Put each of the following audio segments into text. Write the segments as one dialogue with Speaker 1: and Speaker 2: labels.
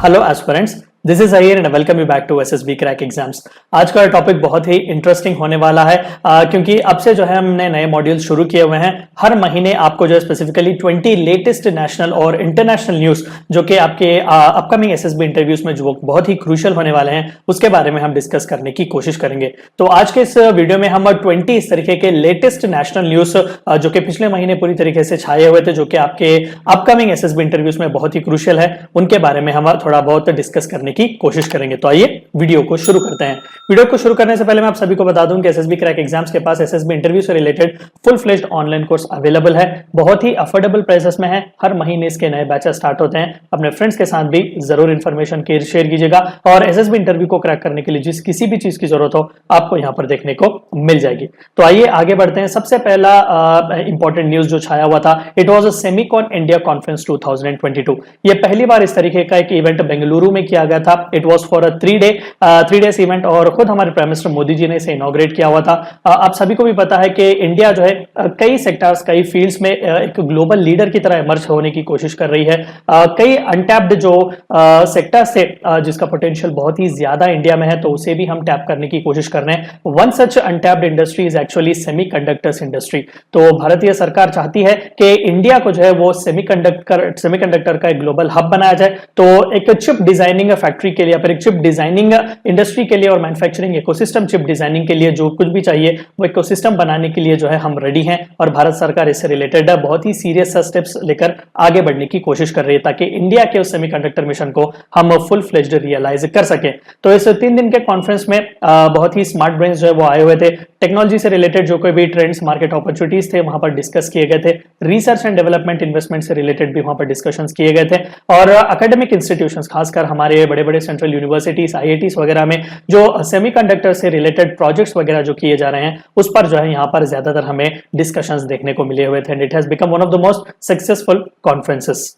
Speaker 1: Hello aspirants, this is Iyer and welcome you back to SSB crack exams. आज का topic बहुत ही interesting होने वाला है क्योंकि अब से जो है हमने नए मॉड्यूल शुरू किए हुए हैं। हर महीने आपको जो है स्पेसिफिकली 20 लेटेस्ट नेशनल और इंटरनेशनल न्यूज जो कि आपके अपकमिंग एसएसबी इंटरव्यूज में जो बहुत ही क्रूशियल होने वाले हैं उसके बारे में हम डिस्कस करने की कोशिश करेंगे। तो आज के इस वीडियो में हम 20 इस तरीके के लेटेस्ट नेशनल न्यूज जो कि पिछले महीने पूरी तरीके से छाए हुए थे, जो कि आपके अपकमिंग एसएसबी इंटरव्यूज में बहुत ही क्रूशियल है, उनके बारे में हम थोड़ा बहुत डिस्कस करने की कोशिश करेंगे। तो आइए वीडियो को शुरू करते हैं। वीडियो को शुरू करने से पहले मैं आप सभी को बता दूं कि एसएसबी क्रैक एग्जाम्स के पास एसएसबी इंटरव्यू से related full fledged online course available है। बहुत ही अफोर्डेबल प्राइसेस में है। हर महीने इसके नए बैचेस स्टार्ट होते हैं। अपने फ्रेंड्स के साथ भी जरूर इंफॉर्मेशन शेयर कीजिएगा और एसएसबी इंटरव्यू को क्रैक करने के लिए जिस किसी भी चीज की जरूरत हो आपको यहां पर देखने को मिल जाएगी। तो आइए आगे बढ़ते हैं। सबसे पहला इंपॉर्टेंट न्यूज जो छाया हुआ था, it was a Semicon India conference 2022। ये पहली बार इस तरीके का एक इवेंट बेंगलुरु में किया गया था। It was for a 3 days event और खुद हमारे प्राइम मिनिस्टर मोदी जी ने इसे इनॉग्रेट किया हुआ था। आप सभी को भी पता है कि इंडिया जो है कई सेक्टर्स, कई फील्ड्स में एक ग्लोबल लीडर की तरह इमर्ज होने की कोशिश कर रही है। कई अनटैप्ड जो सेक्टर्स थे जिसका पोटेंशियल बहुत ही ज्यादा इंडिया में है, तो उसे भी हम टैप करने की कोशिश कर रहे हैं। One such untapped industry is actually semiconductors industry. तो भारतीय सरकार चाहती है कि इंडिया को जो है वो सेमीकंडक्टर का एक ग्लोबल हब बनाया जाए। तो एक चिप डिजाइनिंग फैक्ट्री के लिए, फिर एक चिप डिजाइनिंग इंडस्ट्री के लिए और मैन्युफैक्चरिंग इकोसिस्टम चिप डिजाइनिंग के लिए जो कुछ भी चाहिए वो इकोसिस्टम बनाने के लिए जो है हम रेडी हैं। और भारत सरकार इससे रिलेटेड बहुत ही सीरियस स्टेप्स लेकर आगे बढ़ने की कोशिश कर रही है ताकि इंडिया के उस सेमीकंडक्टर मिशन को हम फुल फ्लेज्ड रियलाइज कर सके। तो इस 3 दिन के कॉन्फ्रेंस में बहुत ही स्मार्ट ब्रेन्स जो है वो आए हुए थे। टेक्नोलॉजी से रिलेटेड जो कोई भी ट्रेंड्स, मार्केट अपॉर्चुनिटीज थे वहां पर डिस्कस किए गए थे। रिसर्च एंड डेवलपमेंट इन्वेस्टमेंट से रिलेटेड भी वहां पर डिस्कशंस किए गए थे। और एकेडमिक इंस्टीट्यूशंस, खासकर हमारे बड़े बड़े सेंट्रल यूनिवर्सिटीज, आईआईटीज वगैरह में जो सेमीकंडक्टर से रिलेटेड प्रोजेक्ट्स वगैरह जो किए जा रहे हैं उस पर जो है यहाँ पर ज्यादातर हमें डिस्कशंस देखने को मिले हुए थे। And it has become one of the most successful conferences.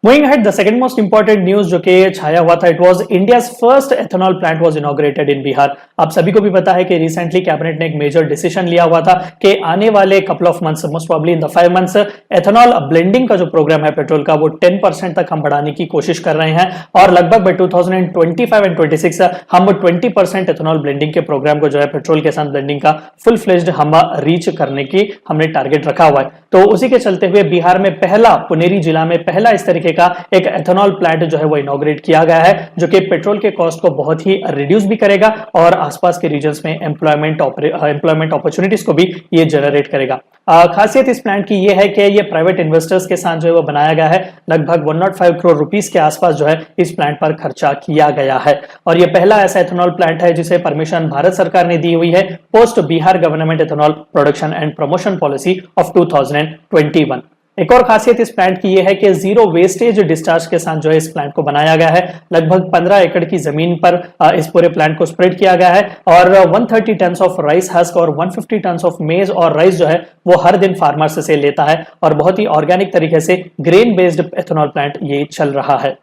Speaker 1: Moving ahead, the second most important news जो कि छाया हुआ था, it was India's first ethanol plant was inaugurated in Bihar। आप सभी को भी पता है कि रिसेंटली कैबिनेट ने एक मेजर डिसीजन लिया हुआ था कि आने वाले couple of months, most probably in the 5 months, ethanol blending का जो प्रोग्राम है पेट्रोल का, वो 10% तक हम बढ़ाने की कोशिश कर रहे हैं। और लगभग by 2025 एंड 26 हम 20% एथेनॉल ब्लेंडिंग के प्रोग्राम को जो है पेट्रोल के साथ ब्लेंडिंग का फुल फ्लेज्ड हम रीच करने की हमने टारगेट रखा हुआ है। तो उसी के चलते हुए बिहार में पहला, पुनेरी जिला में पहला इस तरीके का एक एथेनॉल प्लांट जो है वो इनॉग्रेट किया गया है, जो कि पेट्रोल के कॉस्ट को बहुत ही रिड्यूस भी करेगा और आसपास के रीजन्स में एम्प्लॉयमेंट अपॉर्चुनिटीज को भी ये जनरेट करेगा। खासियत इस प्लांट की ये है कि ये प्राइवेट इन्वेस्टर्स के साथ जो है वो बनाया गया है। लगभग 105 करोड़ रुपीस के आसपास जो है इस प्लांट पर खर्चा किया गया है। और ये पहला ऐसा एथेनॉल प्लांट है जिसे परमिशन भारत सरकार ने दी हुई है post Bihar government ethanol production and promotion policy of 2021। एक और खासियत इस प्लांट की यह है कि जीरो वेस्टेज डिस्चार्ज के साथ जो है इस प्लांट को बनाया गया है। लगभग 15 एकड़ की जमीन पर इस पूरे प्लांट को स्प्रेड किया गया है और 130 टन ऑफ राइस हस्क और 150 टन ऑफ मेज और राइस जो है वो हर दिन फार्मर्स से लेता है और बहुत ही ऑर्गेनिक तरीके से ग्रेन बेस्ड एथेनॉल प्लांट ये चल रहा है।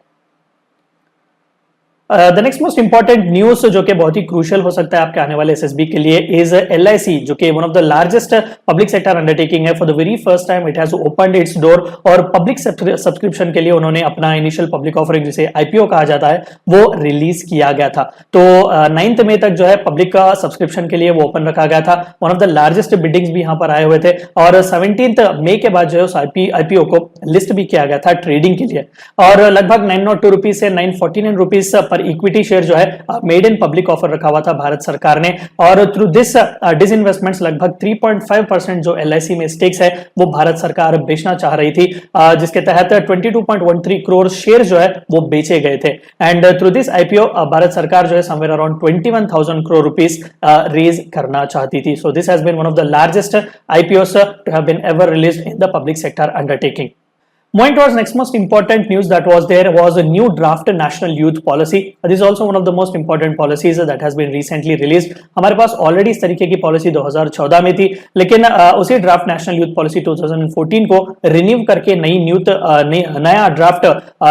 Speaker 1: The next most important news जो कि बहुत ही क्रूशियल हो सकता है आपके आने वाले एसएसबी के लिए इज एलआईसी, जो कि one of the largest public sector undertaking है। For the very first time it has opened its door और पब्लिक सब्सक्रिप्शन के लिए उन्होंने अपना इनिशियल पब्लिक ऑफरिंग, जिसे आईपीओ कहा जाता है, वो रिलीज किया गया था। तो 9 मई तक जो है पब्लिक का सब्सक्रिप्शन के लिए वो ओपन रखा गया था। One of the largest beadings भी यहाँ पर आए हुए थे और 17 मई के बाद जो है उस आईपीओ को लिस्ट भी किया गया था ट्रेडिंग के लिए। और लगभग 902 रुपीज से 949 रुपीज इक्विटी शेयर जो है मेड इन पब्लिक ऑफर रखा हुआ था भारत सरकार ने। और थ्रू दिस डिसइन्वेस्टमेंट्स लगभग 3.5% जो एलआईसी में स्टेक्स है वो भारत सरकार बेचना चाह रही थी, जिसके तहत 22.13 करोड़ शेयर जो है वो बेचे गए थे। And through this IPO Bharat सरकार जो है somewhere around 21,000 crore rupees raise करना चाहती थी। So this has been one of the largest IPOs to have been ever released in the public sector undertaking. Moving towards next most important news that was there was a new draft national youth policy. This is also one of the most important policies that has been recently released. हमारे पास already इस तरीके की policy 2014 में थी, लेकिन उसी draft national youth policy 2014 को renew करके नया ड्राफ्ट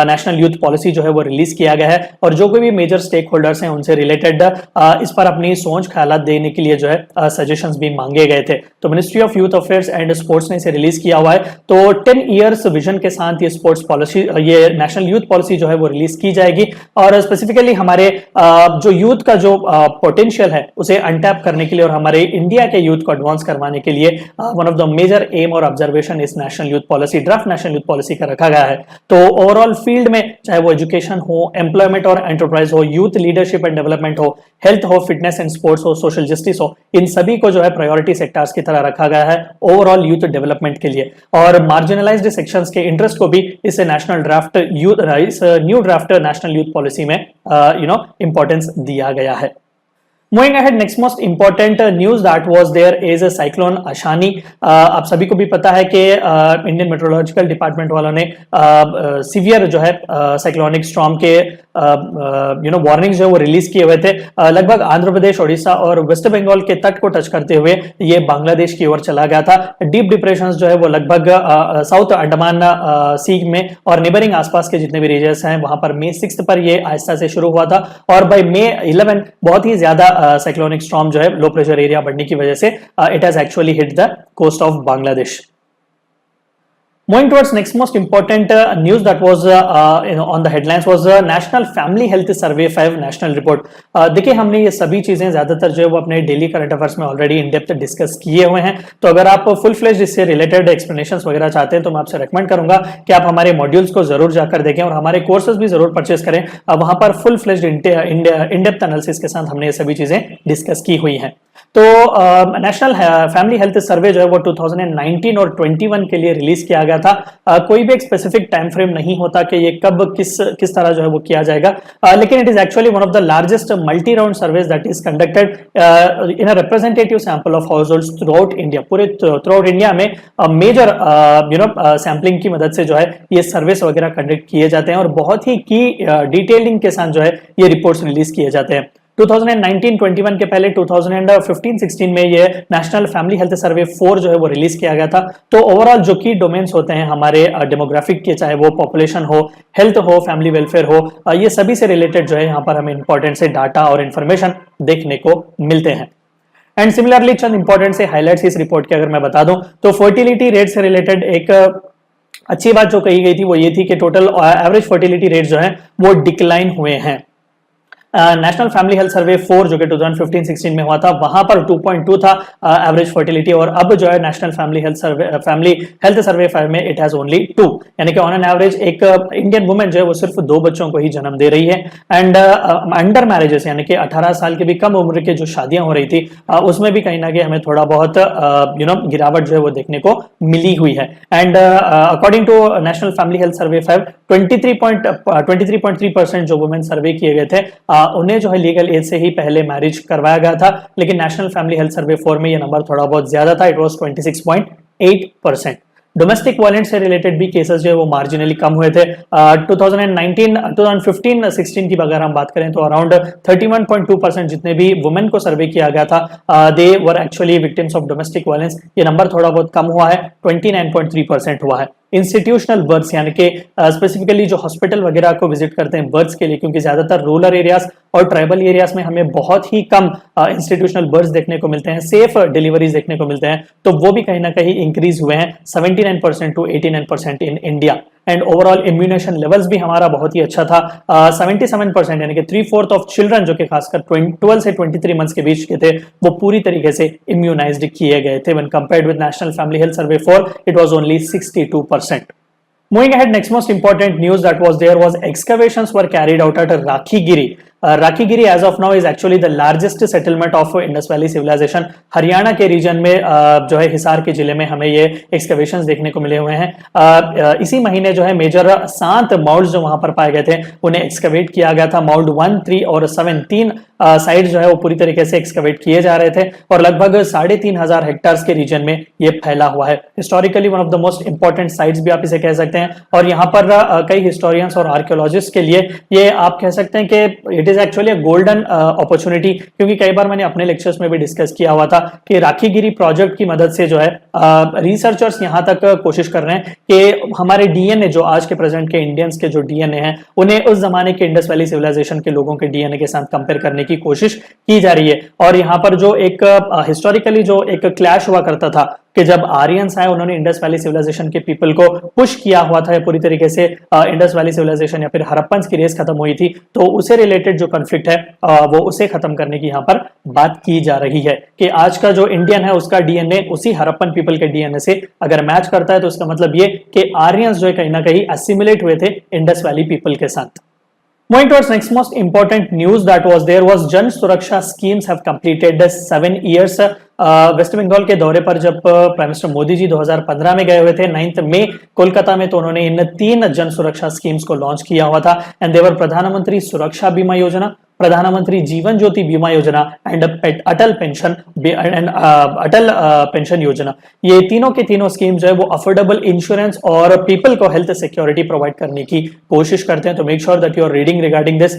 Speaker 1: नेशनल यूथ पॉलिसी जो है वो रिलीज किया गया है। और जो कोई भी मेजर स्टेक होल्डर्स हैं उनसे रिलेटेड इस पर अपनी सोच ख्यालात देने के लिए जो है सजेशंस भी मांगे गए थे। तो ministry of youth affairs and sports ने इसे रिलीज किया हुआ है। तो 10 इयर्स विजन के साथ ये स्पोर्ट्स पॉलिसी, ये नेशनल यूथ पॉलिसी जो है वो रिलीज की जाएगी और स्पेसिफिकली हमारे जो यूथ का जो पोटेंशियल है उसे अनटैप करने के लिए और हमारे इंडिया के यूथ को एडवांस करवाने के लिए one of the major aim और ऑब्जर्वेशन इस national youth policy, draft national youth policy का रखा गया है। तो ओवरऑल फील्ड में चाहे वो एजुकेशन हो, एम्प्लॉयमेंट और एंटरप्राइज हो, यूथ लीडरशिप एंड डेवलपमेंट हो, हेल्थ हो, फिटनेस एंड स्पोर्ट्स हो, सोशल जस्टिस हो, इन सभी को जो है प्रायोरिटी सेक्टर्स की तरह रखा गया है ओवरऑल यूथ डेवलपमेंट के लिए। और मार्जिनलाइज्ड सेक्शंस के इंटरेस्ट को भी इस नेशनल ड्राफ्ट यूथ, इस new draft national youth policy में इंपॉर्टेंस दिया गया है। Moving ahead, next most important news that was there is a cyclone Ashani। आप सभी को भी पता है कि इंडियन मेट्रोलॉजिकल डिपार्टमेंट वालों ने सीवियर जो है साइक्लोनिक स्टॉर्म के वार्निंग्स जो वो रिलीज किए हुए थे। लगभग आंध्र प्रदेश, ओडिशा और वेस्ट बंगाल के तट को टच करते हुए ये बांग्लादेश की ओर चला गया था। डीप डिप्रेशन जो है वो लगभग साउथ अंडमान सी में और नेबरिंग आसपास के जितने भी रीजन्स हैं वहां पर मई 6 पर ये आहिस्ता से शुरू हुआ था और बाय मई 11 बहुत ही ज्यादा साइक्लोनिक स्टॉर्म जो है लो प्रेशर एरिया बढ़ने की वजह से it has actually hit the coast of Bangladesh. Moving towards next most important news that was on the headlines was National Family Health Survey 5 National Report। देखिए हमने ये सभी चीजें ज्यादातर जो है वो अपने डेली करंट अफेयर्स में ऑलरेडी इन डेप्थ डिस्कस किए हुए हैं। तो अगर आप फुल फ्लेज इससे रिलेटेड एक्सप्लेनेशंस वगैरह चाहते हैं तो मैं आपसे रेकमेंड करूंगा कि आप हमारे मॉड्यूल्स को जरूर जाकर देखें और हमारे कोर्सेज भी जरूर परचेज करें। वहां पर full fledge in depth analysis के साथ हमने ये सभी चीजें डिस्कस की हुई हैं। तो नेशनल फैमिली हेल्थ सर्वे जो है वो 2019 और 21 के लिए रिलीज किया गया था। कोई भी एक स्पेसिफिक टाइम फ्रेम नहीं होता कि ये कब किस तरह जो है वो किया जाएगा, लेकिन it is actually one of the largest multi round surveys that is conducted in a representative sample of house holds throughout India. पूरे थ्रूआउट इंडिया में मेजर सैम्पलिंग की मदद से जो है ये सर्वेस वगैरह कंडक्ट किए जाते हैं और बहुत ही की डिटेलिंग के साथ जो है ये रिपोर्ट्स रिलीज किए जाते हैं। 2019-21 के पहले 2015-16 में ये नेशनल फैमिली हेल्थ सर्वे 4 जो है वो रिलीज किया गया था। तो ओवरऑल जो की डोमेन्स होते हैं हमारे डेमोग्राफिक के, चाहे वो पॉपुलेशन हो, हेल्थ हो, फैमिली वेलफेयर हो, ये सभी से रिलेटेड जो है यहाँ पर हमें इंपॉर्टेंट से डाटा और इन्फॉर्मेशन देखने को मिलते हैं। एंड सिमिलरली चंद इंपॉर्टेंट से हाईलाइट्स इस रिपोर्ट के अगर मैं बता दूं तो फर्टिलिटी रेट से रिलेटेड एक अच्छी बात जो कही गई थी वो ये थी कि टोटल एवरेज फर्टिलिटी रेट जो है वो डिक्लाइन हुए हैं। नेशनल फैमिली हेल्थ सर्वे 4 जो कि 2015-16 में हुआ था वहां पर 2.2 था एवरेज फर्टिलिटी और अब जो है नेशनल फैमिली हेल्थ सर्वे 5 में इट हैज ओनली 2, यानी कि ऑन एन एवरेज एक इंडियन वुमेन जो है वो सिर्फ 2 बच्चों को ही जन्म दे रही है। एंड अंडर मैरिजेस यानी कि 18 साल के भी कम उम्र के जो शादियां हो रही थी उसमें भी कहीं ना कहीं हमें थोड़ा बहुत गिरावट जो है वो देखने को मिली हुई है। And according to national family health survey 5 23.3% जो वुमेन सर्वे किए गए थे उन्हें जो है लीगल एज से ही पहले मैरिज करवाया गया था, लेकिन नेशनल फैमिली हेल्थ सर्वे 4 में ये नंबर थोड़ा बहुत ज्यादा था, इट वाज 26.8%। डोमेस्टिक वायलेंस से रिलेटेड भी केसेस जो है वो मार्जिनली कम हुए थे। 2015-16 की अगर हम बात करें तो अराउंड 31.2% जितने भी वुमेन को सर्वे किया गया था they were actually victims of domestic violence. ये नंबर थोड़ा बहुत कम हुआ है, 29.3% हुआ है। इंस्टीट्यूशनल बर्थ्स यानी कि स्पेसिफिकली जो हॉस्पिटल वगैरह को विजिट करते हैं बर्थ्स के लिए, क्योंकि ज्यादातर रूरल एरियाज और ट्राइबल एरियाज में हमें बहुत ही कम इंस्टीट्यूशनल बर्थ्स देखने को मिलते हैं, सेफ डिलीवरीज देखने को मिलते हैं, तो वो भी कहीं ना कहीं इंक्रीज हुए हैं 79% to 89% in India. And overall immunisation levels भी हमारा बहुत ही अच्छा था, 77% यानी कि 3/4 ऑफ चिल्ड्रन जो कि खासकर 12 से 23 मंथ्स के बीच के थे वो पूरी तरीके से इम्यूनाइज्ड किए गए थे। When compared with national family health survey 4 it was only 62%। Moving ahead, next most important news that was there was excavations were carried out at Rakhigiri. Rakhigiri as of now is actually the largest settlement of Indus Valley civilization। Haryana के reason में जो है हिसार के जिले में हमें ये excavations देखने को मिले हुए हैं। इसी महीने जो है मेजर 7 माउंट्स जो वहां पर पाए गए थे उन्हें एक्सकवेट किया गया था। माउंट 1, 3 और 7 तीन साइट जो है वो पूरी तरीके से एक्सकवेट किए जा रहे थे और लगभग 3,500 हेक्टार्स के रीजन में ये फैला हुआ है। Historically one of the most important sites भी आप इसे कह सकते हैं और यहाँ पर कई हिस्टोरियंस और आर्कियोलॉजिस्ट के लिए ये आप कह सकते हैं कि it is actually golden opportunity, क्योंकि कई बार मैंने अपने लेक्चर्स में भी डिस्कस किया हुआ था कि राखीगिरी प्रोजेक्ट की मदद से जो है रिसर्चर्स यहाँ तक कोशिश कर रहे हैं कि हमारे डीएनए जो आज के प्रेजेंट के इंडियंस के जो डीएनए हैं उन्हें उस जमाने के इंडस वैली सिविलाइजेशन के लोगों के डीएनए के साथ कंपेयर करने की कोशिश की जा रही है। और यहाँ पर जो एक हिस्टोरिकली जो एक क्लैश हुआ करता था कि जब आर्यंस आए उन्होंने इंडस वैली सिविलाइजेशन के पीपल को पुश किया हुआ था, पूरी तरीके से इंडस वैली सिविलाइजेशन या फिर हड़प्पन की रेस खत्म हुई थी, तो उसे रिलेटेड जो कॉन्फ्लिक्ट है वो उसे खत्म करने की यहाँ पर बात की जा रही है कि आज का जो इंडियन है उसका डीएनए उसी हड़प्पन पीपल के डीएनए से अगर मैच करता है तो उसका मतलब ये कि आर्यंस जो है कहीं ना कहीं असिमिलेट हुए थे इंडस वैली पीपल के साथ। Moving towards next most important news that was there was Jan Suraksha schemes have completed 7 years. West Bengal के दौरे पर जब प्राइम मिनिस्टर मोदी जी 2015 में गए हुए थे 9 मई कोलकाता में, तो उन्होंने इन 3 जन सुरक्षा स्कीम्स को लॉन्च किया हुआ था एंड देवर प्रधानमंत्री सुरक्षा बीमा योजना, प्रधानमंत्री जीवन ज्योति बीमा योजना एंड अटल पेंशन योजना। ये तीनों के तीनों स्कीम जो है वो अफोर्डेबल इंश्योरेंस और पीपल को हेल्थ सिक्योरिटी प्रोवाइड करने की कोशिश करते हैं। तो make sure that you are reading regarding this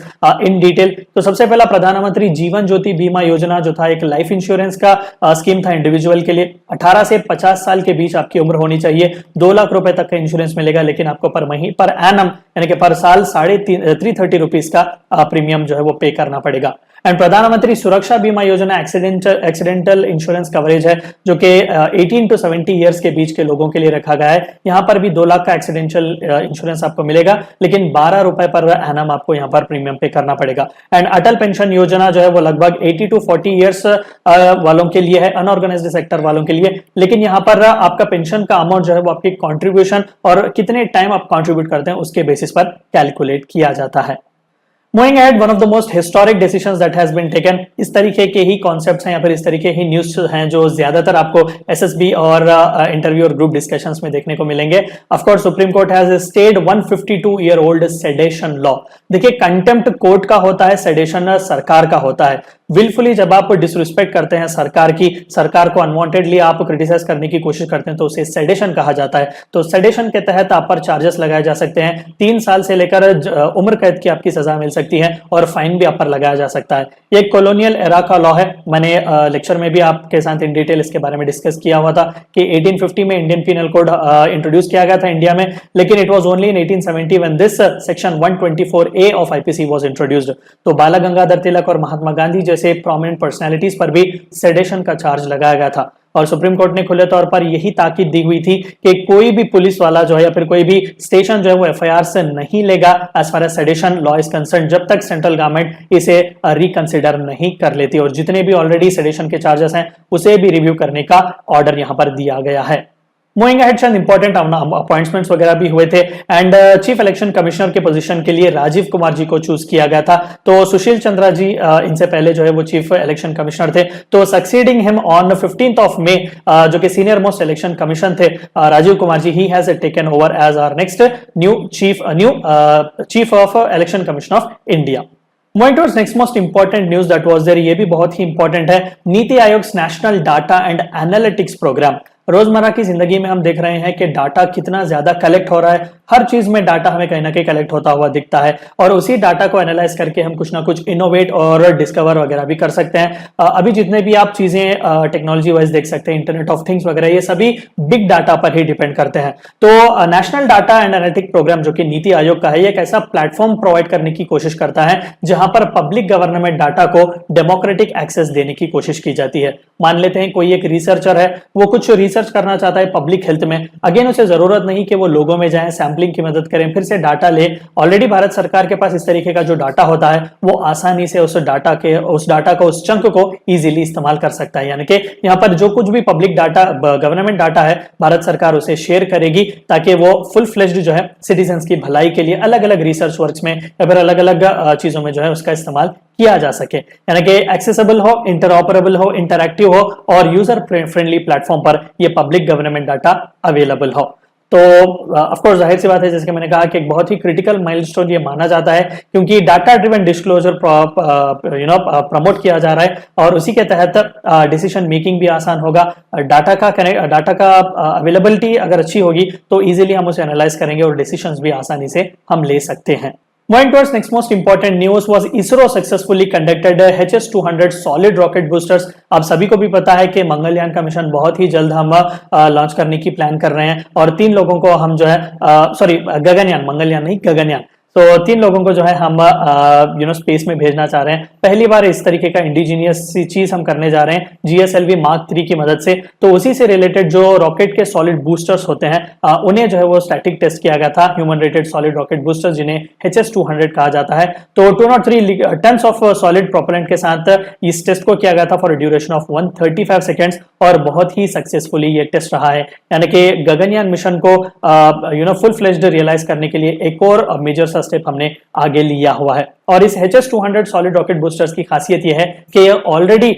Speaker 1: in detail. तो सबसे पहला प्रधानमंत्री जीवन ज्योति बीमा योजना जो था एक लाइफ इंश्योरेंस का स्कीम था इंडिविजुअल के लिए। 18 से 50 साल के बीच आपकी उम्र होनी चाहिए। 2 लाख रुपए तक का इंश्योरेंस मिलेगा, लेकिन आपको पर एनम यानी कि पर साल 330 रुपीज का प्रीमियम जो है वो पे करना पड़ेगा। एंड प्रधानमंत्री सुरक्षा बीमा योजना एक्सीडेंटल इंश्योरेंस कवरेज है जो कि 18 टू 70 इयर्स के बीच के लोगों के लिए रखा गया है। यहाँ पर भी 2 लाख का एक्सीडेंटल इंश्योरेंस आपको मिलेगा, लेकिन 12 रुपए पर एनम आपको यहाँ पर प्रीमियम पे करना पड़ेगा। एंड अटल पेंशन योजना जो है वो लगभग 80 टू 40 इयर्स वालों के लिए है, अनऑर्गेनाइज्ड सेक्टर वालों के लिए। लेकिन यहाँ पर आपका पेंशन का अमाउंट जो है वो आपकी कॉन्ट्रीब्यूशन और कितने टाइम आप कॉन्ट्रीब्यूट करते हैं उसके बेसिस पर कैलकुलेट किया जाता है। Moving ahead, one of the most historic decisions that has been taken, इस तरीके के ही कॉन्सेप्ट्स हैं या फिर इस तरीके ही न्यूज हैं जो ज्यादातर आपको एसएसबी और इंटरव्यू और ग्रुप डिस्कशंस में देखने को मिलेंगे। Of course Supreme Court has stayed 152 year old sedition law. देखिए, कंटेम्प्ट कोर्ट का होता है, सेडेशन सरकार का होता है। विलफुली जब आप डिसरिस्पेक्ट करते हैं सरकार की, सरकार को अनवांटेडली आप क्रिटिसाइज करने की कोशिश करते हैं तो उसे सेडेशन कहा जाता है। तो सेडेशन के तहत आप पर चार्जेस लगाए जा सकते हैं, 3 साल से लेकर उम्र कैद की आपकी सजा मिल सकती है और फाइन भी आप पर लगाया जा सकता है। ये कॉलोनियल एरा का लॉ है। मैंने लेक्चर में भी आपके साथ इन डिटेल इसके बारे में डिस्कस किया हुआ था कि 1850 में इंडियन पिनल कोड इंट्रोड्यूस किया गया था इंडिया में, लेकिन it was only in 1870 when this section 124A of IPC was introduced. तो बाला गंगाधर तिलक और महात्मा गांधी जैसे प्रोमिनेंट पर्सनैलिटीज पर भी सेडेशन का चार्ज लगाया गया था। और सुप्रीम कोर्ट ने खुले तौर पर यही ताकीद दी हुई थी कि कोई भी पुलिस वाला जो है या फिर कोई भी स्टेशन जो है वो एफआईआर से नहीं लेगा as far as sedition law is concern, जब तक सेंट्रल गवर्नमेंट इसे रिकंसिडर नहीं कर लेती। और जितने भी ऑलरेडी सेडेशन के चार्जेस हैं उसे भी रिव्यू करने का ऑर्डर यहां पर दिया गया है। मूविंग अहेड, चंद इंपॉर्टेंट अपॉइंटमेंट्स वगैरह भी हुए थे एंड चीफ इलेक्शन कमिश्नर के पोजीशन के लिए राजीव कुमार जी को चूज किया गया था। तो सुशील चंद्रा जी इनसे पहले जो है वो चीफ इलेक्शन कमिश्नर थे। तो succeeding him on 15th of May जो कि सीनियर मोस्ट इलेक्शन कमिश्नर थे Rajiv Kumar ji, he has taken over as our next new chief of election commission of India. Next most important news that was there, ये भी बहुत ही important है। NITI Aayog national data and analytics program. रोजमर्रा की जिंदगी में हम देख रहे हैं कि डाटा कितना ज्यादा कलेक्ट हो रहा है। हर चीज में डाटा हमें कहीं ना कहीं कलेक्ट होता हुआ दिखता है और उसी डाटा को एनालाइज करके हम कुछ ना कुछ इनोवेट और डिस्कवर वगैरह भी कर सकते हैं। अभी जितने भी आप चीजें टेक्नोलॉजी वाइज देख सकते हैं, इंटरनेट ऑफ थिंग्स वगैरह, ये सभी बिग डाटा पर ही डिपेंड करते हैं। तो national data and analytic programme जो कि नीति आयोग का है, ये एक ऐसा प्लेटफॉर्म प्रोवाइड करने की कोशिश करता है जहां पर पब्लिक गवर्नमेंट डाटा को डेमोक्रेटिक एक्सेस देने की कोशिश की जाती है। मान लेते हैं कोई एक रिसर्चर है, वो कुछ रिसर्च करना चाहता है पब्लिक हेल्थ में। अगेन उसे जरूरत नहीं कि वो लोगों में जाए, सैंपलिंग की मदद करें, फिर से डाटा ले। ऑलरेडी भारत सरकार के पास इस तरीके का जो डाटा होता है वो आसानी से उस डाटा का उस चंक को इजीली इस्तेमाल कर सकता है। यानी कि यहाँ पर जो कुछ भी पब्लिक डाटा, गवर्नमेंट डाटा है, भारत सरकार उसे शेयर करेगी ताकि वो फुल फ्लेज्ड जो है सिटीजन की भलाई के लिए अलग अलग रिसर्च वर्क में या फिर अलग अलग चीजों में जो है उसका इस्तेमाल किया जा सके। यानी कि एक्सेसिबल हो, इंटरऑपरेबल हो, इंटरैक्टिव हो और यूजर फ्रेंडली प्लेटफॉर्म पर ये पब्लिक गवर्नमेंट डाटा अवेलेबल हो। तो ऑफ कोर्स जाहिर सी बात है, जैसे कि मैंने कहा कि एक बहुत ही क्रिटिकल माइलस्टोन ये माना जाता है क्योंकि डाटा ड्रिवन डिस्क्लोजर प्रमोट किया जा रहा है और उसी के तहत डिसीजन मेकिंग भी आसान होगा। डाटा का अवेलेबिलिटी अगर अच्छी होगी तो इजीली हम उसे एनालाइज करेंगे और डिसीजंस भी आसानी से हम ले सकते हैं। Moving towards next most important news was ISRO successfully conducted HS-200 solid rocket boosters। आप सभी को भी पता है कि मंगलयान का मिशन बहुत ही जल्द हम लॉन्च करने की प्लान कर रहे हैं और 3 लोगों को हम जो है गगनयान, मंगलयान नहीं गगनयान, तो 3 लोगों को जो है हम स्पेस में भेजना चाह रहे हैं। पहली बार इस तरीके का इंडिजीनियस चीज हम करने जा रहे हैं GSLV Mark 3 की मदद से। तो उसी से रिलेटेड जो रॉकेट के सॉलिड बूस्टर्स होते हैं उन्हें जो है वो स्टैटिक टेस्ट किया गया था, human rated solid rocket boosters जिन्हें HS-200 कहा जाता है। तो 203 टन्स ऑफ सॉलिड प्रोपेलेंट के साथ इस टेस्ट को किया गया था फॉर ड्यूरेशन ऑफ 135 सेकेंड्स और बहुत ही सक्सेसफुली ये टेस्ट रहा है। यानी कि गगनयान मिशन को फुल फ्लेज्ड रियलाइज करने के लिए एक और मेजर सा स्टेप हमने आगे लिया हुआ है। और इस HS-200 सॉलिड रॉकेट बूस्टर्स की खासियत यह है कि ये already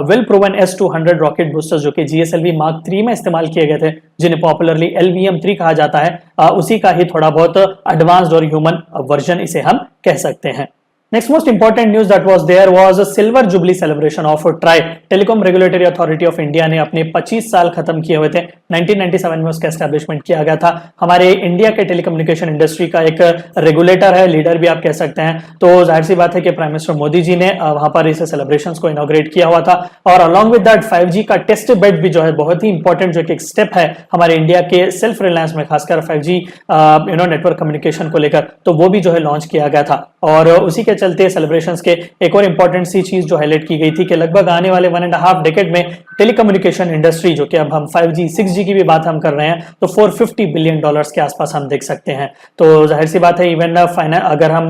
Speaker 1: well proven S-200 rocket boosters जो कि GSLV Mark 3 में इस्तेमाल किए गए थे, जिन्हें पॉपुलरली LVM-3 कहा जाता है, उसी का ही थोड़ा बहुत एडवांस्ड और ह्यूमन वर्जन इसे हम कह सकते हैं। Next most important news that was there was a silver jubilee celebration of TRAI, Telecom Regulatory Authority of India ने अपने 25 साल खत्म किए हुए थे। 1997 में उसका एस्टेब्लिशमेंट किया गया था। हमारे इंडिया के टेलीकम्युनिकेशन इंडस्ट्री का एक रेगुलेटर है, लीडर भी आप कह सकते हैं। तो जाहिर सी बात है कि प्राइम मिनिस्टर मोदी जी ने वहां पर इस सेलिब्रेशंस को इनॉग्रेट किया हुआ था। और अलॉन्ग विद दैट 5G का टेस्ट बेड भी जो है बहुत ही इंपॉर्टेंट जो कि एक स्टेप है हमारे इंडिया के सेल्फ रिलायंस में, खासकर 5G नेटवर्क कम्युनिकेशन को लेकर, तो वो भी जो है लॉन्च किया गया था। और उसी के चलते सेलिब्रेशंस के एक और इंपॉर्टेंट सी चीज जो हाईलाइट की गई थी कि लगभग आने वाले 1.5 डेकेड में टेलीकम्युनिकेशन इंडस्ट्री, जो कि अब हम 5G 6G की भी बात हम कर रहे हैं, तो $450 बिलियन के आसपास हम देख सकते हैं। तो जाहिर सी बात है, इवन अगर हम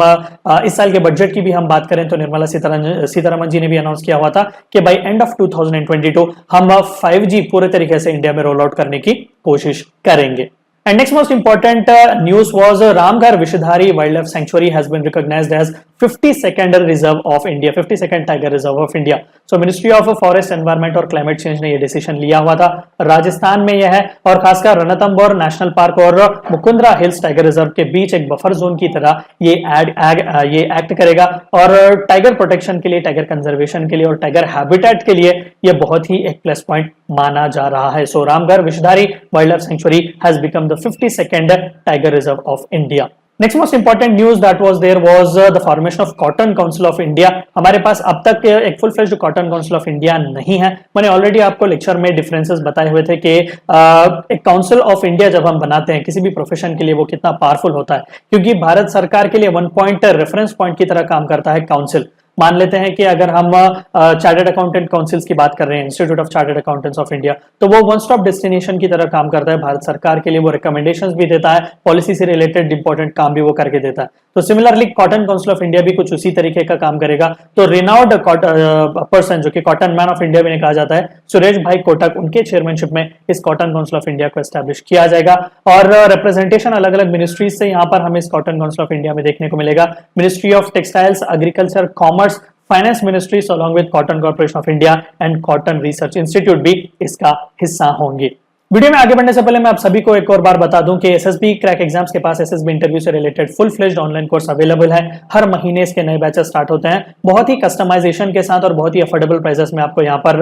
Speaker 1: इस साल के बजट की भी हम बात करें तो निर्मला सीतारमन जी ने भी अनाउंस किया हुआ था कि बाय एंड ऑफ 2022 हम 5G पूरे तरीके से इंडिया में रोल आउट करने की कोशिश करेंगे। And next most important news was Ramgarh Vishdhari Wildlife Sanctuary has been recognized as 52nd Reserve of India, 52nd Tiger Reserve of India. So Ministry of Forest Environment और Climate Change ने ये decision लिया हुआ था। राजस्थान में यह है और खासकर रणथंबोर नेशनल पार्क और मुकुंदरा हिल्स टाइगर रिजर्व के बीच एक बफर जोन की तरह ये एक्ट करेगा और टाइगर प्रोटेक्शन के लिए, टाइगर कंजर्वेशन के लिए और टाइगर हैबिटेट के लिए ये बहुत ही एक प्लस पॉइंट माना जा रहा है। So Ramgarh Vishdhari wildlife sanctuary has become the 52nd tiger reserve of India. Next most important news that was there was the formation of cotton council of India. हमारे पास अब तक एक full fledged cotton council of India नहीं है। मैंने already आपको lecture में डिफरेंसेस बताए हुए थे कि एक काउंसिल ऑफ इंडिया जब हम बनाते हैं किसी भी प्रोफेशन के लिए, वो कितना पावरफुल होता है, क्योंकि भारत सरकार के लिए 1 पॉइंट रेफरेंस पॉइंट की तरह काम करता है काउंसिल। मान लेते हैं कि अगर हम चार्टर्ड अकाउंटेंट काउंसिल्स की बात कर रहे हैं, institute of chartered accountants of India, तो वो वन स्टॉप डेस्टिनेशन की तरह काम करता है भारत सरकार के लिए। वो रिकमेंडेशंस भी देता है, पॉलिसी से रिलेटेड इंपॉर्टेंट काम भी वो करके देता है। तो similarly cotton council of India भी कुछ उसी तरीके का काम करेगा। तो रिनाउड पर्सन जो कि कॉटन मैन ऑफ इंडिया भी कहा जाता है, सुरेश भाई कोटक, उनके चेयरमैनशिप में इस कॉटन काउंसिल ऑफ इंडिया को एस्टैब्लिश किया जाएगा। और रिप्रेजेंटेशन अलग अलग मिनिस्ट्रीज से यहाँ पर हमें इस कॉटन काउंसिल ऑफ इंडिया में देखने को मिलेगा। Ministry of textiles, agriculture, commerce, finance ministries along with cotton corporation of India and cotton research institute भी इसका हिस्सा होंगे। वीडियो में आगे बढ़ने से पहले मैं आप सभी को एक और बार बता दूं कि एसएसबी क्रैक एग्जाम्स के पास एसएसबी इंटरव्यू से related full fledged online course available है। हर महीने इसके नए बैचेस स्टार्ट होते हैं, बहुत ही कस्टमाइजेशन के साथ और बहुत ही अफोर्डेबल प्राइसेस में आपको यहाँ पर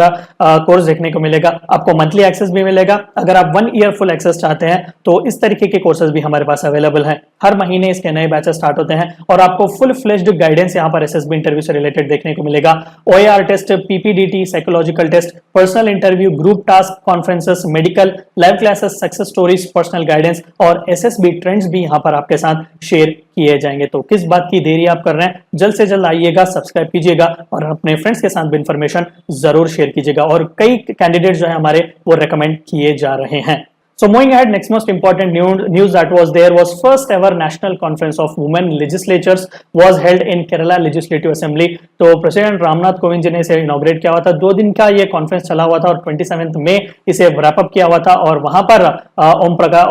Speaker 1: कोर्स देखने को मिलेगा। आपको मंथली एक्सेस भी मिलेगा। अगर आप 1 ईयर फुल एक्सेस चाहते हैं तो इस तरीके के कोर्सेज भी हमारे पास अवेलेबल है। हर महीने इसके नए बैचेस स्टार्ट होते हैं और आपको फुल फ्लेज्ड गाइडेंस यहाँ पर एसएसबी इंटरव्यू से रिलेटेड देखने को मिलेगा। OAR test, PPDT, psychological test, personal interview, group task, conferences, medical, live classes, success stories, personal guidance और एसएसबी ट्रेंड्स भी यहाँ पर आपके साथ शेयर किए जाएंगे। तो किस बात की देरी आप कर रहे हैं, जल्द से जल्द आइएगा, सब्सक्राइब कीजिएगा और अपने फ्रेंड्स के साथ भी इंफॉर्मेशन जरूर शेयर कीजिएगा। और कई कैंडिडेट जो है हमारे वो रेकमेंड किए जा रहे हैं। So moving ahead, next most important news that was there was first ever national conference of women legislatures was held in Kerala Legislative Assembly। तो प्रेसिडेंट रामनाथ कोविंद जी ने इसे इनॉग्रेट किया हुआ था। 2 दिन का ये कॉन्फ्रेंस चला हुआ था और 27 मई इसे रैप अप किया हुआ था। और वहां पर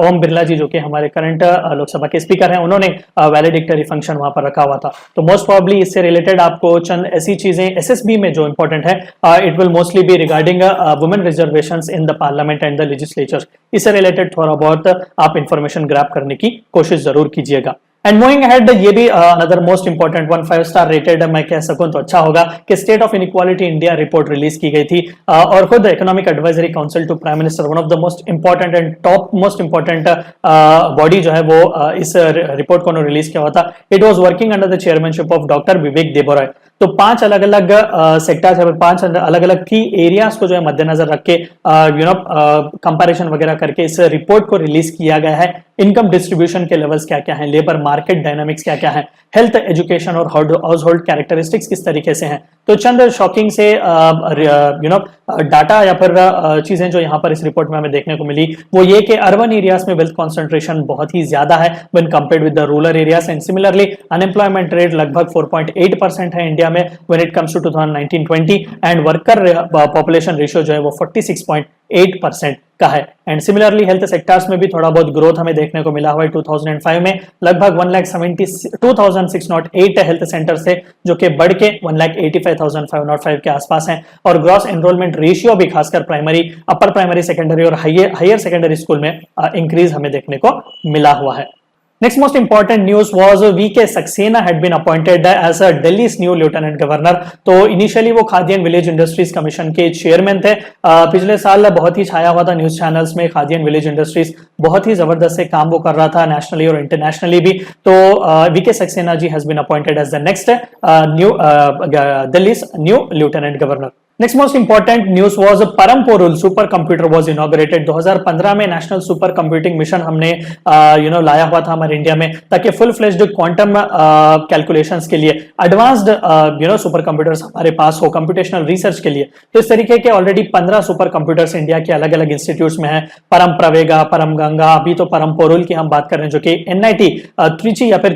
Speaker 1: ओम बिरला जी जो कि हमारे करंट लोकसभा के स्पीकर हैं, उन्होंने वैलिडिक्टरी फंक्शन वहां पर रखा हुआ था। तो मोस्ट प्रोबेबली इससे रिलेटेड आपको चंद ऐसी चीजें एसएसबी में जो इंपॉर्टेंट है, it will mostly be regarding women reservations in the parliament and the legislature. इससे रिलेटेड थोड़ा बहुत आप इंफॉर्मेशन ग्रैब करने की कोशिश जरूर कीजिएगा। एंड मूविंग अहेड, ये भी another most important 5 star rated मैं कह सकूं तो अच्छा होगा कि state of inequality India report release की गई थी और खुद economic advisory council to prime minister, one of the most important and top most important body जो है वो इस रिपोर्ट को रिलीज किया हुआ था। It was working under the chairmanship of doctor Vivek Debroy. तो 5 अलग अलग सेक्टर्स या 5 अलग अलग की एरियाज को जो है मद्देनजर रख के कंपैरिजन वगैरह करके इस रिपोर्ट को रिलीज किया गया है। इनकम डिस्ट्रीब्यूशन के लेवल्स क्या क्या हैं, लेबर मार्केट डायनामिक्स क्या क्या है, हेल्थ एजुकेशन और हाउस होल्ड कैरेक्टरिस्टिक्स किस तरीके से हैं। तो चंद शॉकिंग से डाटा या फिर चीजें जो यहाँ पर इस रिपोर्ट में हमें देखने को मिली वो ये कि अर्बन एरियाज में वेल्थ कॉन्सेंट्रेशन बहुत ही ज्यादा है when compared with the rural areas, and similarly unemployment rate लगभग 4.8% है इंडिया में when it comes to 2019-20, and worker population ratio जो है वो 46.8% का है। एंड सिमिलरली हेल्थ सेक्टर्स में भी थोड़ा बहुत ग्रोथ हमें देखने को मिला हुआ है। 2005 में लगभग 1,72,608 हेल्थ सेंटर से जो कि बढ़ के 1,85,505 के आसपास हैं, और ग्रॉस एनरोलमेंट रेशियो भी खासकर प्राइमरी, अपर प्राइमरी, सेकेंडरी और हायर सेकेंडरी स्कूल में इंक्रीज हमें देखने को मिला हुआ है। Next most important news was V.K. Saxena had been appointed as Delhi's new Lieutenant Governor। तो इनिशियली वो khadi and village industries commission के चेयरमैन थे। पिछले साल बहुत ही छाया हुआ था न्यूज चैनल्स में, खादी एंड विलेज इंडस्ट्रीज बहुत ही जबरदस्त से काम वो कर रहा था नेशनली और इंटरनेशनली भी। तो V.K. Saxena ji has been appointed as the next Delhi's new lieutenant governor. Next most important news was Paramporul supercomputer was inaugurated. 2015 में नेशनल सुपर कंप्यूटिंग मिशन हमने लाया हुआ था हमारे इंडिया में, ताकि फुल फ्लेज्ड क्वांटम कैलकुलेशंस के लिए एडवांस्ड सुपर कंप्यूटर्स हमारे पास हो कंप्यूटेशनल रिसर्च के लिए। तो इस तरीके के ऑलरेडी 15 सुपर कंप्यूटर्स इंडिया के अलग अलग इंस्टीट्यूट्स में है। परम प्रवेगा, परम गंगा, अभी तो परमपोरुल की हम बात कर रहे हैं जो कि NIT त्रिची या फिर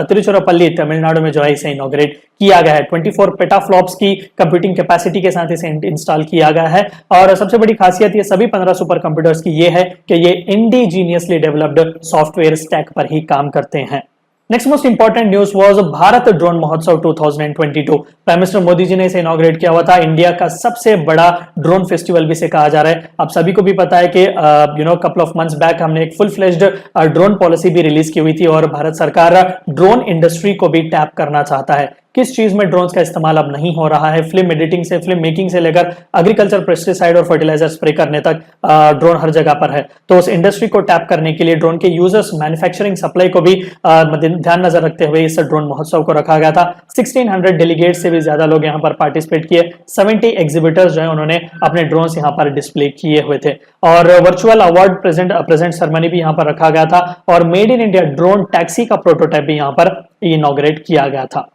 Speaker 1: तिरुचिरापल्ली तमिलनाडु में जो है इसे इनॉग्रेट किया गया है। 24 पेटाफ्लॉप्स की कंप्यूटिंग कैपेसिटी के साथ इसे इंस्टॉल किया गया है। और सबसे बड़ी खासियत ये सभी 15 सुपर कंप्यूटर्स की ये है कि ये इंडिजीनियसली डेवलप्ड सॉफ्टवेयर स्टैक पर ही काम करते हैं। Next most important news was Bharat drone महोत्सव 2022। प्राइम मिनिस्टर मोदी जी ने इसे इनॉग्रेट किया हुआ था। इंडिया का सबसे बड़ा ड्रोन फेस्टिवल भी इसे कहा जा रहा है। आप सभी को भी पता है कि कपल ऑफ मंथ्स बैक हमने एक फुल फ्लेज्ड ड्रोन पॉलिसी भी रिलीज की हुई थी, और भारत सरकार ड्रोन इंडस्ट्री को भी टैप करना चाहता है। किस चीज में ड्रोन्स का इस्तेमाल अब नहीं हो रहा है, फिल्म एडिटिंग से फिल्म मेकिंग से लेकर एग्रीकल्चर, पेस्टिसाइड और फर्टिलाइजर स्प्रे करने तक ड्रोन हर जगह पर है। तो उस इंडस्ट्री को टैप करने के लिए ड्रोन के यूजर्स, मैन्युफैक्चरिंग, सप्लाई को भी ध्यान नजर रखते हुए इस ड्रोन महोत्सव को रखा गया था। 1600 डेलीगेट से भी ज्यादा लोग यहाँ पर पार्टिसिपेट किए। 70 एग्जीबिटर्स जो है उन्होंने अपने ड्रोन्स यहाँ पर डिस्प्ले किए हुए थे, और वर्चुअल अवार्ड प्रेजेंट सेरेमनी भी यहाँ पर रखा गया था, और made in India drone taxi का प्रोटोटाइप भी यहाँ पर इनॉग्रेट किया गया था।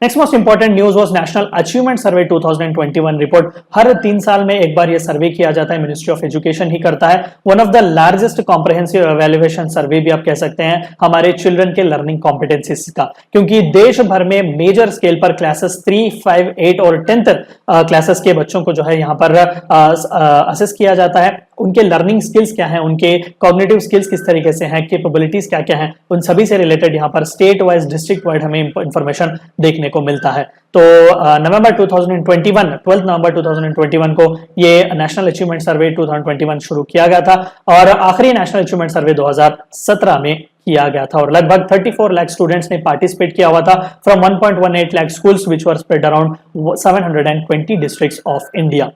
Speaker 1: Next most important news was national achievement survey 2021 report. हर 3 साल में एक बार यह सर्वे किया जाता है, मिनिस्ट्री ऑफ एजुकेशन ही करता है। One of the largest comprehensive evaluation survey भी आप कह सकते हैं हमारे चिल्ड्रन के लर्निंग कॉम्पिटेंसीज का, क्योंकि देश भर में मेजर स्केल पर क्लासेस 3, 5, 8 और 10th क्लासेस के बच्चों को जो है यहाँ पर असेस किया जाता है। उनके लर्निंग स्किल्स क्या हैं, उनके कॉग्निटिव स्किल्स किस तरीके से हैं, कैपेबिलिटीज क्या क्या हैं, उन सभी से रिलेटेड यहाँ पर स्टेट वाइज, डिस्ट्रिक्ट वाइज हमें इंफॉर्मेशन देखने को मिलता है। तो नवंबर 2021, 12 नवंबर 2021 को ये नेशनल अचीवमेंट सर्वे 2021 शुरू किया गया था, और आखिरी नेशनल अचीवमेंट सर्वे 2017 में किया गया था, और लगभग 34 लाख स्टूडेंट्स ने पार्टिसिपेट किया हुआ था from 1.18 lakh schools which were spread around 720 districts of India.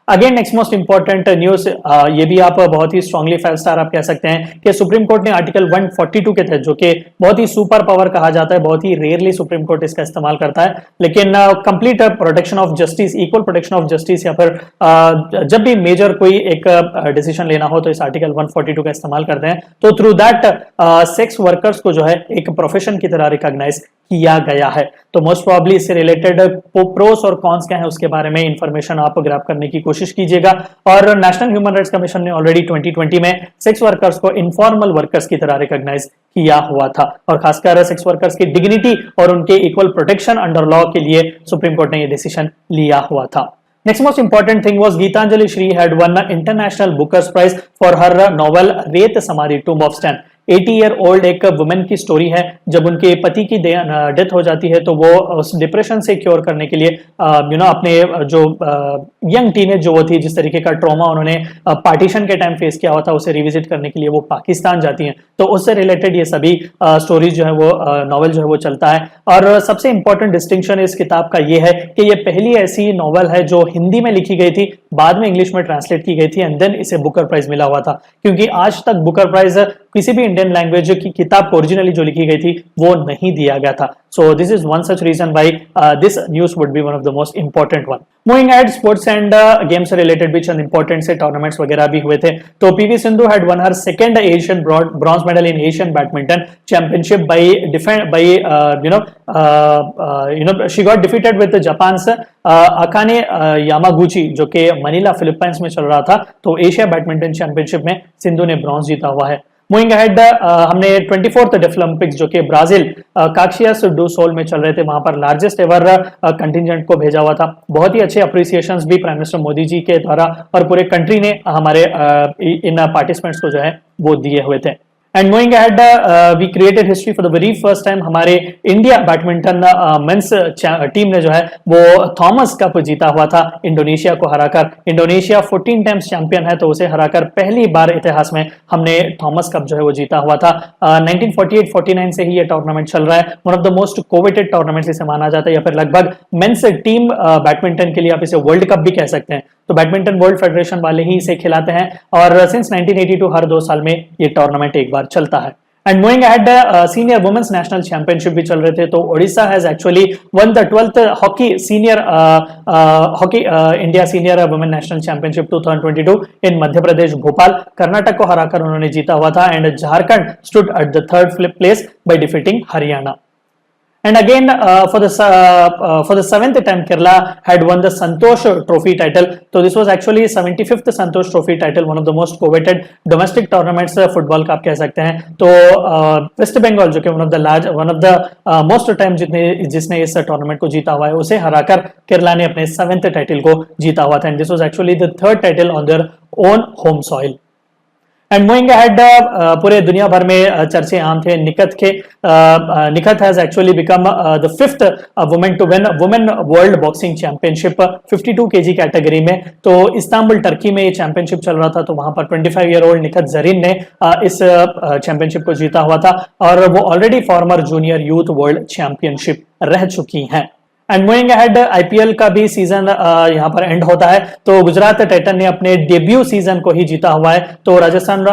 Speaker 1: Again next most important news, ये भी आप बहुत ही स्ट्रांगली 5 स्टार आप कह सकते हैं कि सुप्रीम कोर्ट ने आर्टिकल 142 के तहत, जो कि बहुत ही सुपर पावर कहा जाता है, बहुत ही रेयरली सुप्रीम कोर्ट इसका इस्तेमाल करता है, लेकिन complete protection of justice, equal protection of justice, या फिर जब भी मेजर कोई एक डिसीजन लेना हो तो इस आर्टिकल 142 का इस्तेमाल करते हैं। तो थ्रू दैट सेक्स वर्कर्स को जो है एक प्रोफेशन की तरह रिकॉग्नाइज किया गया है। तो मोस्ट प्रोबेबली इससे रिलेटेड प्रोस और कॉन्स क्या है उसके बारे में इंफॉर्मेशन आप ग्रैब करने की कोशिश कीजिएगा। और नेशनल ह्यूमन राइट्स कमीशन ने ऑलरेडी 2020 में सेक्स वर्कर्स को इनफॉर्मल वर्कर्स की तरह रिकॉग्नाइज किया हुआ था, और खासकर सेक्स वर्कर्स की डिग्निटी और उनके इक्वल प्रोटेक्शन अंडर लॉ के लिए सुप्रीम कोर्ट ने यह डिसीजन लिया हुआ था। Next most important thing was Geetanjali Shri had won an International Booker's Prize for her novel Reth Samadhi Tomb of Stan। 80-year-old एक वुमेन की स्टोरी है। जब उनके पति की डेथ हो जाती है तो वो उस डिप्रेशन से क्योर करने के लिए अपने जो यंग टीनेज जो वो थी, जिस तरीके का ट्रॉमा उन्होंने पार्टीशन के टाइम फेस किया हुआ था, उसे रिविजिट करने के लिए वो पाकिस्तान जाती हैं। तो उससे रिलेटेड ये सभी स्टोरीज जो है वो नॉवल जो है वो चलता है। और सबसे इंपॉर्टेंट डिस्टिंक्शन इस किताब का ये है कि ये पहली ऐसी नॉवल है जो हिंदी में लिखी गई थी, बाद में इंग्लिश में ट्रांसलेट की गई थी, एंड देन इसे बुकर प्राइज मिला हुआ था। क्योंकि आज तक बुकर प्राइज किसी भी इंडियन लैंग्वेज की किताब ओरिजिनली जो लिखी गई थी वो नहीं दिया गया था. So this is one such reason why this news would be one of the most important one. Moving ahead, sports and games से related भी चंद important से tournaments वगैरह भी हुए थे. तो PV Sindhu had won her second Asian bronze medal in Asian badminton championship by she got defeated with Japan's Akane Yamaguchi जो कि मनीला फिलीपींस में चल रहा था. तो एशिया बैडमिंटन चैंपियनशिप में सिंधु ने ब्रॉन्ज जीता हुआ है. मूविंग अहेड, हमने 24th डेफलिम्पिक्स जो कि ब्राजील काक्सियस डू सोल में चल रहे थे, वहां पर लार्जेस्ट एवर कंटिजेंट को भेजा हुआ था. बहुत ही अच्छे अप्रिसिएशंस भी प्राइम मिनिस्टर मोदी जी के द्वारा और पूरे कंट्री ने हमारे इन पार्टिसिपेंट्स को जो है वो दिए हुए थे. And moving ahead, we created history for the very first time. हमारे इंडिया बैडमिंटन मेंस टीम ने जो है वो थॉमस कप जीता हुआ था इंडोनेशिया को हराकर. इंडोनेशिया 14 टाइम्स चैंपियन है, तो उसे हराकर पहली बार इतिहास में हमने थॉमस कप जो है वो जीता हुआ था. 1948-49 से ही ये टूर्नामेंट चल रहा है. One of the most coveted tournament इसे माना जाता है, या फिर लगभग मेंस टीम बैडमिंटन के लिए आप इसे वर्ल्ड कप भी कह सकते हैं. तो बैडमिंटन वर्ल्ड फेडरेशन वाले ही इसे खिलाते हैं और सिंस 1982 हर 2 साल में ये टूर्नामेंट एक बार चलता है. And moving ahead, senior women's national championship भी चल रहे थे. तो Odisha has actually won the 12th hockey India senior women national championship 2022 in Madhya Pradesh Bhopal. Karnataka को हराकर उन्होंने जीता हुआ था. And Jharkhand stood at the 3rd place by defeating Haryana. And again, for the 7th time, Kerala had won the Santosh Trophy title. So this was actually 75th Santosh Trophy title, one of the most coveted domestic tournaments football का आप कह सकते हैं. तो waste Bengal जो कि one of the most time जिसने इस टूर्नामेंट को जीता हुआ है, उसे हराकर केरला ने अपने 7th टाइटल को जीता हुआ था. And this was actually the 3rd title on their own home soil. And moving ahead, पूरे दुनिया भर में चर्चे आम थे निखत के. Nikhat has actually become the 5th women to win women world boxing championship 52 kg category में. तो इस्तांबुल टर्की में ये चैंपियनशिप चल रहा था. तो वहां पर 25-year-old निखत जरीन ने इस चैंपियनशिप को जीता हुआ था और वो already farmer junior youth world championship रह चुकी हैं. एंड मूविंग अहेड, आईपीएल का भी सीजन यहाँ पर एंड होता है. तो गुजरात टाइटन ने अपने डेब्यू सीजन को ही जीता हुआ है. तो राजस्थान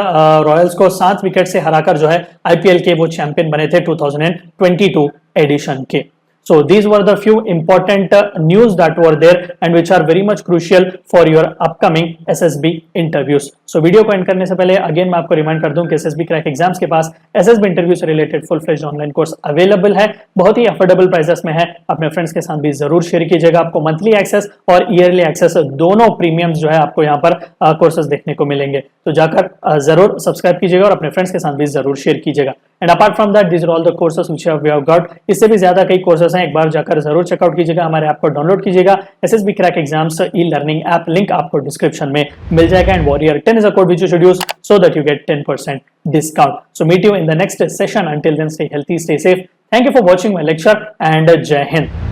Speaker 1: रॉयल्स को 7 विकेट से हराकर जो है आईपीएल के वो चैंपियन बने थे 2022 एडिशन के. So these were the few important news that were there and which are very much crucial for your upcoming SSB interviews. So video को एंड करने से पहले अगेन मैं आपको रिमाइंड कर दूं कि SSB क्रैक एग्जाम्स के पास SSB इंटरव्यू से related full fledged online course available है. बहुत ही अफोर्डेबल प्राइसेस में है. अपने फ्रेंड्स के साथ भी जरूर शेयर कीजिएगा. आपको मंथली एक्सेस और ईयरली एक्सेस दोनों प्रीमियम्स जो है आपको यहाँ पर कोर्सेज देखने को मिलेंगे. तो जाकर जरूर सब्सक्राइब कीजिएगा और अपने फ्रेंड्स के साथ भी जरूर शेयर कीजिएगा. And apart from that this are all the courses which we have got. इससे भी ज्यादा कई कोर्सेज हैं, एक बार जाकर जरूर चेकआउट कीजिएगा. हमारे ऐप को डाउनलोड कीजिएगा. SSB crack exams e learning app link आपको डिस्क्रिप्शन में मिल जाएगा. And warrior 10 is a code which you should use so that you get 10% discount. So meet you in the next session. Until then, stay healthy, stay safe. Thank you for watching my lecture and Jai Hind.